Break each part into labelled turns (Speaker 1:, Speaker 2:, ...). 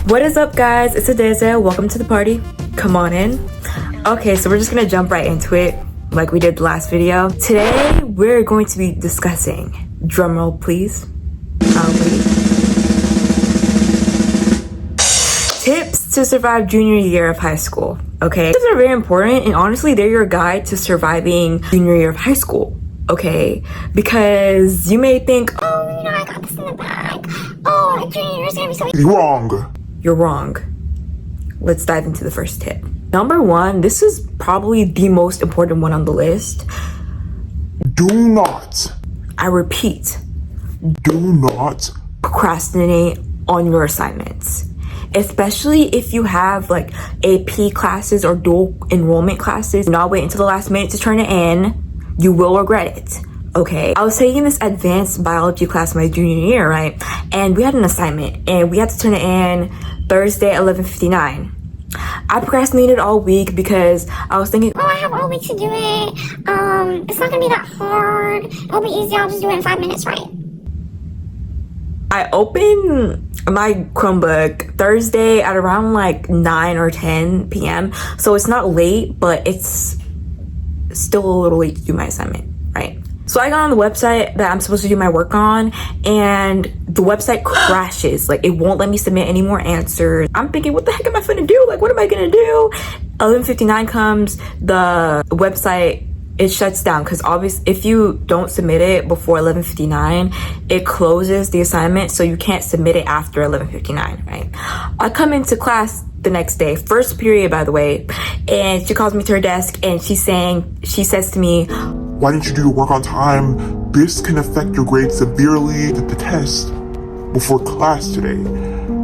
Speaker 1: What is up, guys? It's Adeze. Welcome to the party. Come on in. Okay, so we're just gonna jump right into it like we did the last video. Today, we're going to be discussing, drumroll please, tips to survive junior year of high school. Okay, tips are very important, and honestly, they're your guide to surviving junior year of high school. Okay, because you may think, oh, I got this in the bag. Oh, junior year is gonna be so easy.
Speaker 2: Wrong.
Speaker 1: You're wrong. Let's dive into the first tip. Number one, this is probably the most important one on the list.
Speaker 2: Do not.
Speaker 1: I repeat,
Speaker 2: Do not.
Speaker 1: procrastinate on your assignments. Especially if you have like AP classes or dual enrollment classes. Do not wait until the last minute to turn it in. You will regret it. Okay, I was taking this advanced biology class my junior year, right? And we had an assignment and we had to turn it in Thursday at 11:59. I procrastinated all week because I was thinking,
Speaker 3: oh, I have all week to do it. It's not gonna be that hard. It'll be easy. I'll just do it in 5 minutes, right?
Speaker 1: I opened my Chromebook Thursday at around like 9 or 10 p.m. So it's not late, but it's still a little late to do my assignment, right? So I got on the website that I'm supposed to do my work on, and the website crashes. Like, it won't let me submit any more answers. I'm thinking, what the heck am I gonna do? Like, what am I gonna do? 11:59 comes, the website, it shuts down, because obviously if you don't submit it before 11:59, it closes the assignment, so you can't submit it after 11:59, right? I come into class the next day, first period, by the way, and she calls me to her desk, and she says to me,
Speaker 2: Why didn't you do your work on time? This can affect your grades severely. Did the test before class today.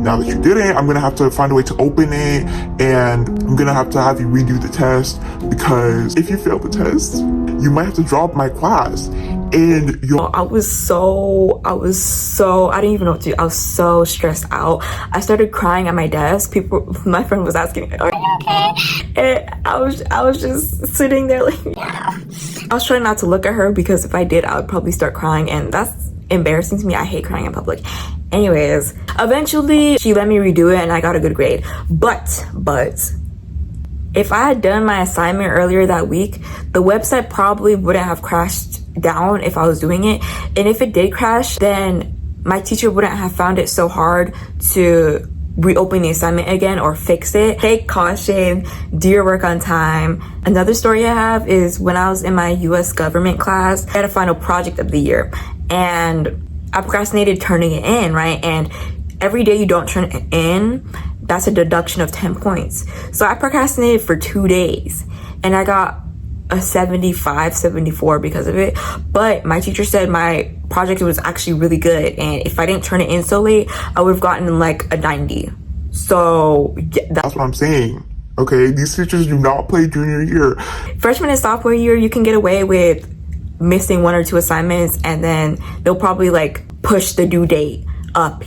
Speaker 2: Now that you didn't, I'm gonna have to find a way to open it, and I'm gonna have to have you redo the test, because if you fail the test, you might have to drop my class. And
Speaker 1: I didn't even know what to do. I was so stressed out. I started crying at my desk. My friend was asking me, are you okay? And I was just sitting there like, yeah. I was trying not to look at her, because if I did, I would probably start crying, and that's embarrassing to me. I hate crying in public. Anyways, eventually she let me redo it and I got a good grade. But if I had done my assignment earlier that week, the website probably wouldn't have crashed down if I was doing it. And if it did crash, then my teacher wouldn't have found it so hard to reopen the assignment again or fix it. Take caution, do your work on time. Another story I have is when I was in my US government class, I had a final project of the year, and I procrastinated turning it in, right? And every day you don't turn it in, that's a deduction of 10 points. So I procrastinated for 2 days, and I got a 75, 74 because of it. But my teacher said my project was actually really good, and if I didn't turn it in so late, I would have gotten like a 90. So yeah,
Speaker 2: that's what I'm saying. Okay, these teachers do not play junior year.
Speaker 1: Freshman and sophomore year, you can get away with missing 1 or 2 assignments, and then they'll probably like push the due date up,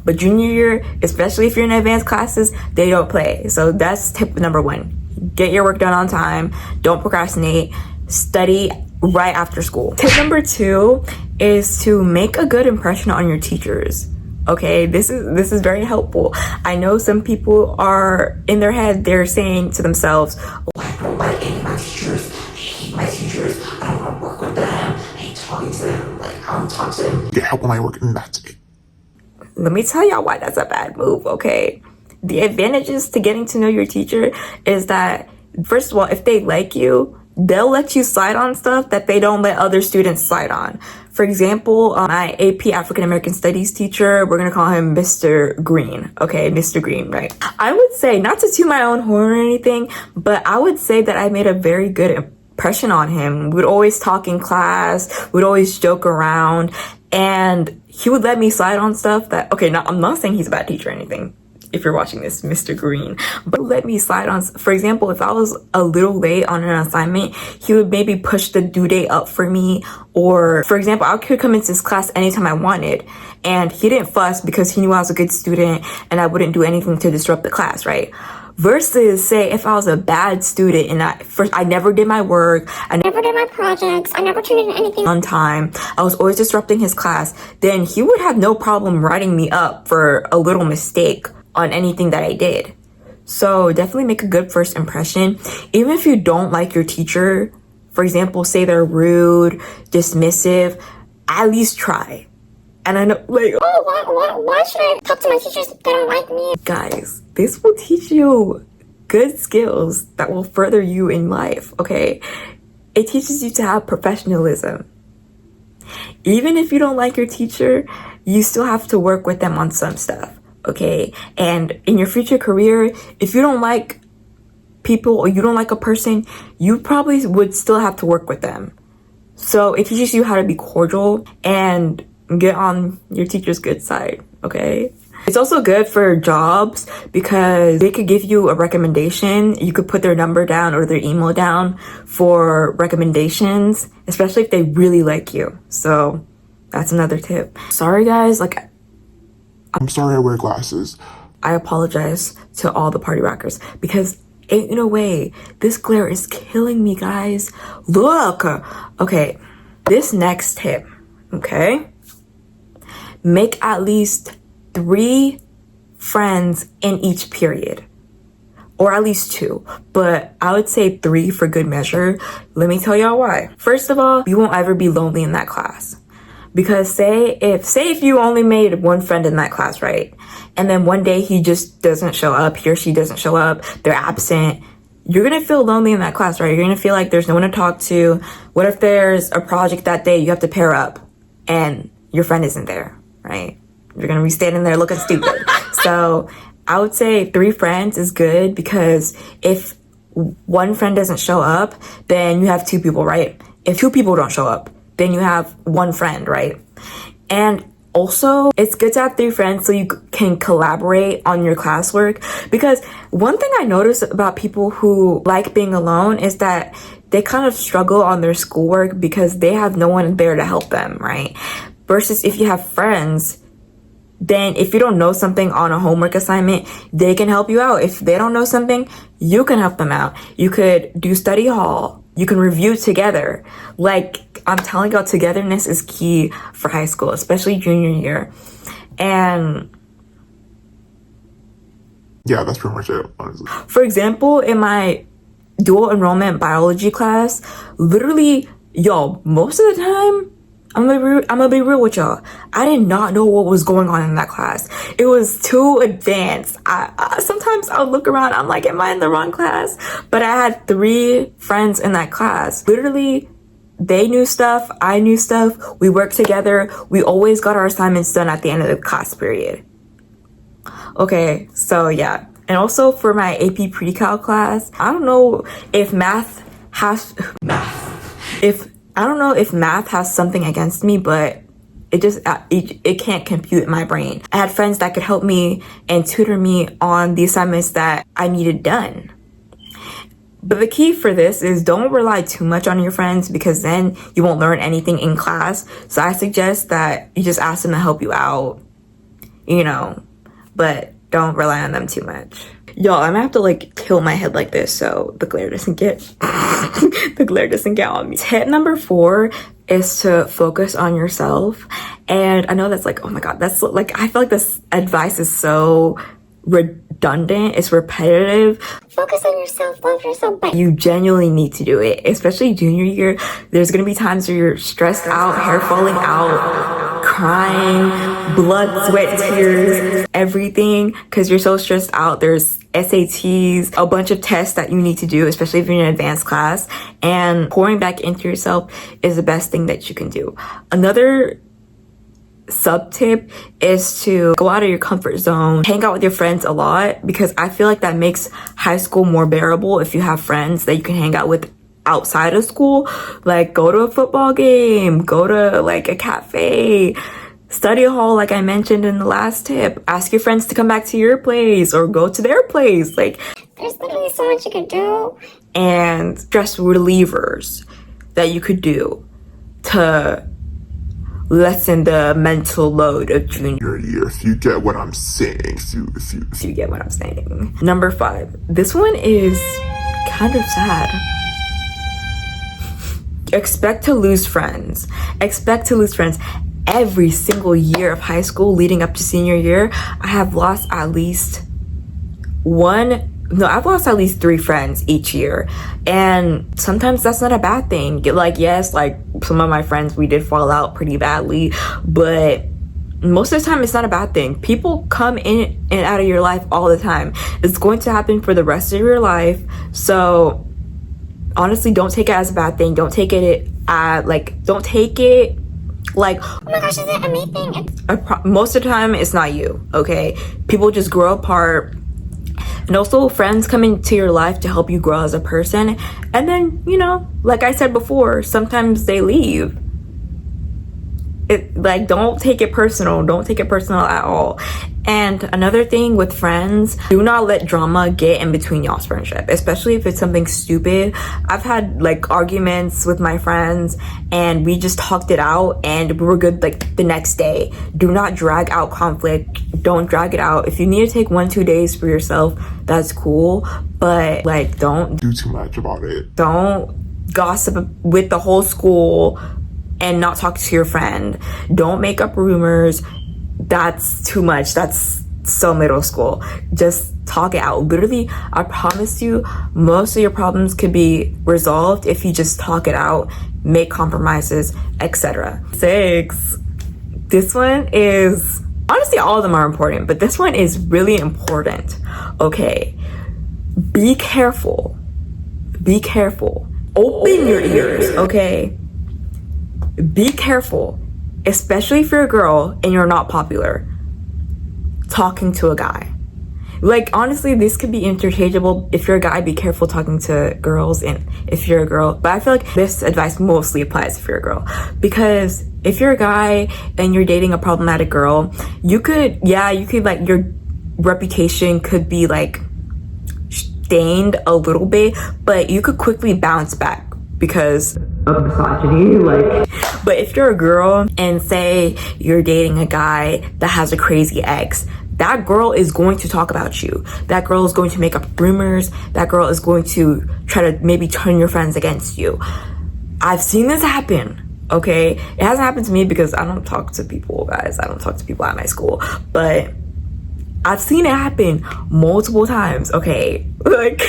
Speaker 1: but junior year, especially if you're in advanced classes, they don't play. So that's tip number 1. Get your work done on time. Don't procrastinate. Study right after school. Tip number 2 is to make a good impression on your teachers. Okay, this is very helpful. I know some people are in their head, they're saying to themselves, oh, I don't like any of my teachers. I hate my teachers. I don't want to work with them. I hate talking to them. Like, I don't talk to them.
Speaker 2: Get help on my work, and that's it.
Speaker 1: Let me tell y'all why that's a bad move, okay? The advantages to getting to know your teacher is that, first of all, if they like you, they'll let you slide on stuff that they don't let other students slide on. For example, my AP African American Studies teacher, we're gonna call him Mr. Green, okay? Mr. Green, right? I would say, not to toot my own horn or anything, but I would say that I made a very good impression on him. We'd always talk in class, we'd always joke around, and he would let me slide on stuff that, okay, now I'm not saying he's a bad teacher or anything, if you're watching this, Mr. Green, but let me slide on, for example, if I was a little late on an assignment, he would maybe push the due date up for me. Or for example, I could come into his class anytime I wanted, and he didn't fuss because he knew I was a good student and I wouldn't do anything to disrupt the class, right? Versus, say, if I was a bad student and I never did my work, I never did my projects, I never turned in anything on time, I was always disrupting his class, then he would have no problem writing me up for a little mistake. on anything that I did. So definitely make a good first impression. Even if you don't like your teacher, for example, say they're rude, dismissive, at least try. And I know, like,
Speaker 3: Why should I talk to my teachers if they don't like me?
Speaker 1: guys, this will teach you good skills that will further you in life, okay? It teaches you to have professionalism. Even if you don't like your teacher, you still have to work with them on some stuff, okay? And in your future career, if you don't like people or you don't like a person, you probably would still have to work with them. So it teaches you how to be cordial and get on your teacher's good side, okay? It's also good for jobs because they could give you a recommendation. You could put their number down or their email down for recommendations, especially if they really like you. So that's another tip. Sorry guys, like,
Speaker 2: I'm sorry I wear glasses.
Speaker 1: I apologize to all the Party Rockers because in a way, this glare is killing me, guys. Look! Okay, this next tip, okay? Make at least 3 friends in each period. Or at least 2. But I would say 3 for good measure. Let me tell y'all why. First of all, you won't ever be lonely in that class. Because say if you only made 1 friend in that class, right? And then one day he just doesn't show up, he or she doesn't show up, they're absent. You're gonna feel lonely in that class, right? You're gonna feel like there's no one to talk to. What if there's a project that day you have to pair up and your friend isn't there, right? You're gonna be standing there looking stupid. So I would say 3 friends is good because if 1 friend doesn't show up, then you have 2 people, right? If 2 people don't show up, then you have 1 friend, right? And also, it's good to have 3 friends so you can collaborate on your classwork. Because one thing I notice about people who like being alone is that they kind of struggle on their schoolwork because they have no one there to help them, right? Versus if you have friends, then if you don't know something on a homework assignment, they can help you out. If they don't know something, you can help them out. You could do study hall. You can review together. Like, I'm telling y'all, togetherness is key for high school, especially junior year. And
Speaker 2: Yeah, that's pretty much it, honestly.
Speaker 1: for example, in my dual enrollment biology class, literally, yo, most of the time, I'm gonna be real with y'all. I did not know what was going on in that class. It was too advanced. I sometimes I'll look around, I'm like, am I in the wrong class? But I had 3 friends in that class. Literally, they knew stuff, I knew stuff, we worked together, we always got our assignments done at the end of the class period. Okay, so yeah. And also for my AP Pre-Cal class, I don't know if math has something against me, but it can't compute in my brain. I had friends that could help me and tutor me on the assignments that I needed done. But the key for this is don't rely too much on your friends because then you won't learn anything in class. So I suggest that you just ask them to help you out, but don't rely on them too much. Y'all, I'm gonna have to like tilt my head like this so the glare doesn't get on me. Tip number 4 is to focus on yourself. And I know that's like, oh my god, that's like, I feel like this advice is so redundant, it's repetitive.
Speaker 3: Focus on yourself, love yourself, but
Speaker 1: You genuinely need to do it, especially junior year. There's gonna be times where you're stressed out, hair falling out, crying, blood, sweat, tears, everything, because you're so stressed out. There's SATs, a bunch of tests that you need to do, especially if you're in an advanced class, and pouring back into yourself is the best thing that you can do. Another sub tip is to go out of your comfort zone, hang out with your friends a lot, because I feel like that makes high school more bearable if you have friends that you can hang out with outside of school. Like, go to a football game, go to like a cafe, study hall, like I mentioned in the last tip. Ask your friends to come back to your place or go to their place. Like,
Speaker 3: there's literally so much you could do.
Speaker 1: And stress relievers that you could do to lessen the mental load of junior
Speaker 2: Year, if you get what I'm saying. If
Speaker 1: you get what I'm saying. Number 5. This one is kind of sad. Expect to lose friends. every single year of high school leading up to senior year, I have lost at least I've lost at least 3 friends each year. And sometimes that's not a bad thing. Like, yes, like some of my friends, we did fall out pretty badly, but most of the time it's not a bad thing. People come in and out of your life all the time. It's going to happen for the rest of your life. So honestly, don't take it as a bad thing. Don't take it don't take it like,
Speaker 3: oh my gosh, is it amazing?
Speaker 1: Most of the time it's not you, okay? People just grow apart. And also, friends come into your life to help you grow as a person. And then, you know, like I said before, sometimes they leave. Don't take it personal. Don't take it personal at all. And another thing with friends, do not let drama get in between y'all's friendship, especially if it's something stupid. I've had like arguments with my friends and we just talked it out and we were good like the next day. Do not drag out conflict. Don't drag it out. If you need to take 1-2 days for yourself, that's cool. But like, don't
Speaker 2: do too much about it.
Speaker 1: Don't gossip with the whole school and not talk to your friend. Don't make up rumors. That's too much. That's so middle school. Just talk it out. Literally, I promise you, most of your problems could be resolved if you just talk it out, make compromises, etc. 6. This one is, honestly, all of them are important, but this one is really important. Okay. Be careful. Be careful. Open your ears, okay? Be careful, especially if you're a girl and you're not popular, talking to a guy. Like, honestly, this could be interchangeable. If you're a guy, be careful talking to girls, and if you're a girl, but I feel like this advice mostly applies if you're a girl, because if you're a guy and you're dating a problematic girl, you could like, your reputation could be like stained a little bit, but you could quickly bounce back because of misogyny. But if you're a girl and say you're dating a guy that has a crazy ex, that girl is going to talk about you. That girl is going to make up rumors. That girl is going to try to maybe turn your friends against you. I've seen this happen, okay? It hasn't happened to me because I don't talk to people, guys. I don't talk to people at my school, but I've seen it happen multiple times, okay? Like,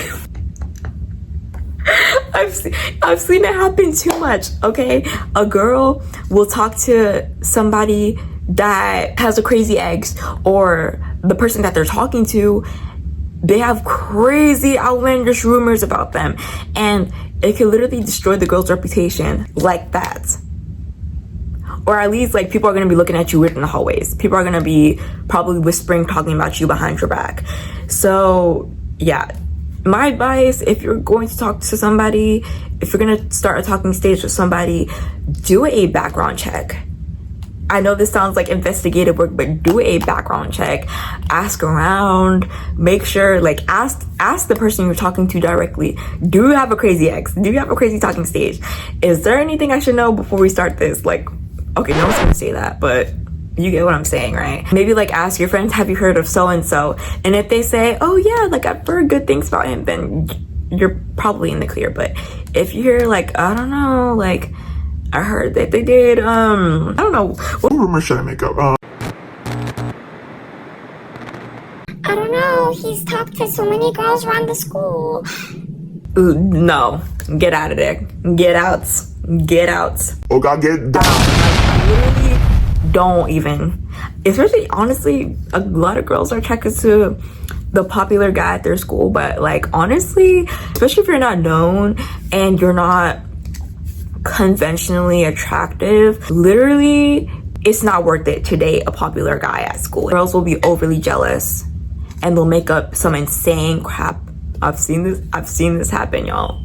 Speaker 1: I've seen it happen too much, okay? A girl will talk to somebody that has a crazy ex, or the person that they're talking to, they have crazy outlandish rumors about them, and it can literally destroy the girl's reputation like that. Or at least, like, people are going to be looking at you weird in the hallways. People are going to be probably whispering, talking about you behind your back. So yeah, my advice, if you're going to talk to somebody, if you're going to start a talking stage with somebody, do a background check. I know this sounds like investigative work, but do a background check. Ask around, make sure, like, ask the person you're talking to directly. Do you have a crazy ex? Do you have a crazy talking stage? Is there anything I should know before we start this? Like, okay, no one's gonna say that, but you get what I'm saying, right? Maybe like ask your friends, have you heard of so-and-so? And if they say, oh yeah, like I've heard good things about him, then you're probably in the clear. But if you hear like, I don't know, like I heard that they did, I don't know.
Speaker 2: What rumor should I make up?
Speaker 3: I don't know. He's talked to so many girls around the school.
Speaker 1: No, get out of there. Get out. Get out.
Speaker 2: Oh God, get down.
Speaker 1: Literally, don't even. Especially, honestly, a lot of girls are attracted to the popular guy at their school, but like honestly, especially if you're not known and you're not conventionally attractive, literally it's not worth it to date a popular guy at school. Girls will be overly jealous and they'll make up some insane crap. I've seen this happen, y'all.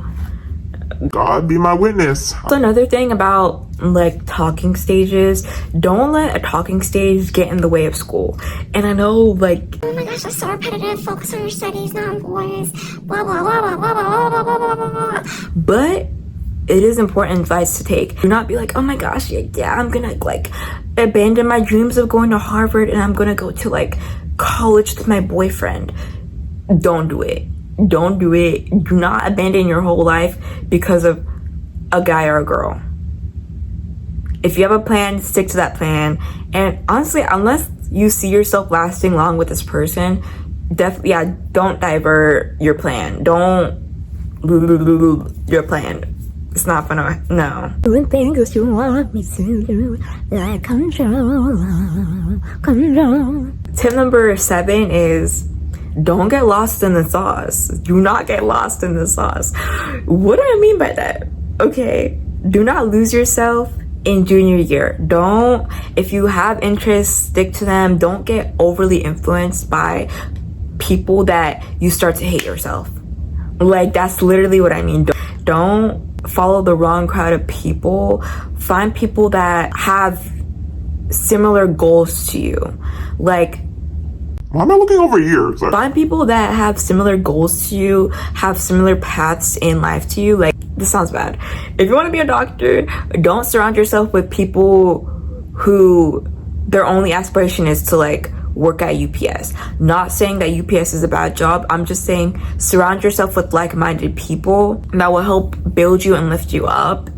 Speaker 2: God be my witness.
Speaker 1: So another thing about like talking stages, don't let a talking stage get in the way of school. And I know, like,
Speaker 3: oh my gosh, that's so repetitive. Focus on your studies, not on boys. Blah blah blah blah blah blah blah blah blah blah.
Speaker 1: But it is important advice to take. Do not be like, oh my gosh, yeah, I'm gonna like abandon my dreams of going to Harvard and I'm gonna go to like college with my boyfriend. Don't do it. Don't do it. Do not abandon your whole life because of a guy or a girl. If you have a plan, stick to that plan. And honestly, unless you see yourself lasting long with this person, definitely, yeah, don't divert your plan. Don't your plan. It's not gonna, no.
Speaker 3: Doing things you want me to do, like control.
Speaker 1: Tip number 7 is don't get lost in the sauce. Do not get lost in the sauce. What do I mean by that? Okay, do not lose yourself in junior year. Don't, if you have interests, stick to them. Don't get overly influenced by people that you start to hate yourself. Like, that's literally what I mean. Don't follow the wrong crowd of people. Find people that have similar goals to you. Like,
Speaker 2: why am I looking over here? Sorry.
Speaker 1: Find people that have similar goals to you, have similar paths in life to you. Like, this sounds bad. If you want to be a doctor, don't surround yourself with people who their only aspiration is to like work at UPS. Not saying that UPS is a bad job. I'm just saying surround yourself with like-minded people that will help build you and lift you up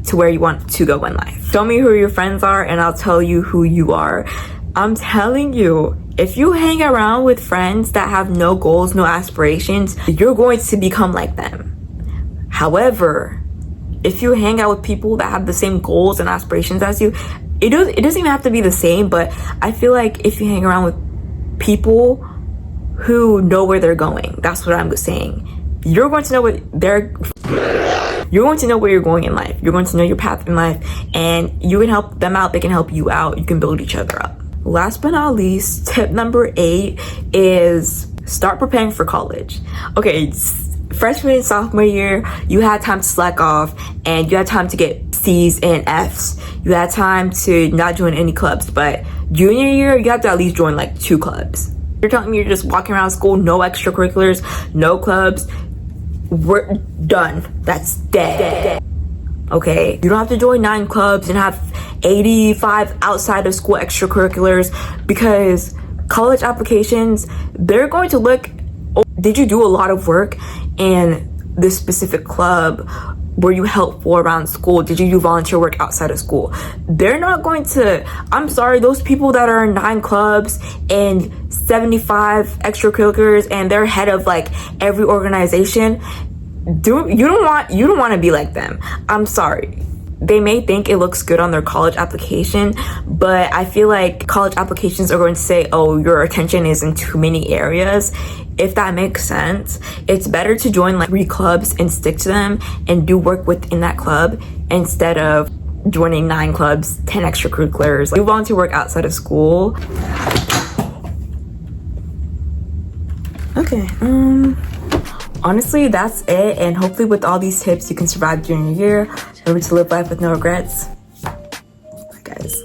Speaker 1: to where you want to go in life. Tell me who your friends are and I'll tell you who you are. I'm telling you, if you hang around with friends that have no goals, no aspirations, you're going to become like them. However, if you hang out with people that have the same goals and aspirations as you, it doesn't even have to be the same, but I feel like if you hang around with people who know where they're going, that's what I'm saying. You're going to know what you're going to know where you're going in life. You're going to know your path in life, and you can help them out. They can help you out. You can build each other up. Last but not least, tip number 8 is start preparing for college. Okay, freshman and sophomore year, you had time to slack off and you had time to get C's and F's. You had time to not join any clubs, but junior year, you have to at least join like 2 clubs. You're telling me you're just walking around school, no extracurriculars, no clubs. We're done. That's dead. Okay, you don't have to join 9 clubs and have 85 outside of school extracurriculars, because college applications, they're going to look, oh, did you do a lot of work in this specific club? Were you helpful around school? Did you do volunteer work outside of school? They're not going to, I'm sorry, those people that are in 9 clubs and 75 extracurriculars and they're head of like every organization, you don't want to be like them. I'm sorry. They may think it looks good on their college application, but I feel like college applications are going to say, oh, your attention is in too many areas. If that makes sense, it's better to join like 3 clubs and stick to them and do work within that club instead of joining 9 clubs, 10 extracurriculars. Like, do volunteer work outside of school. Okay, honestly, that's it. And hopefully with all these tips, you can survive junior year. Remember to live life with no regrets. Bye, guys.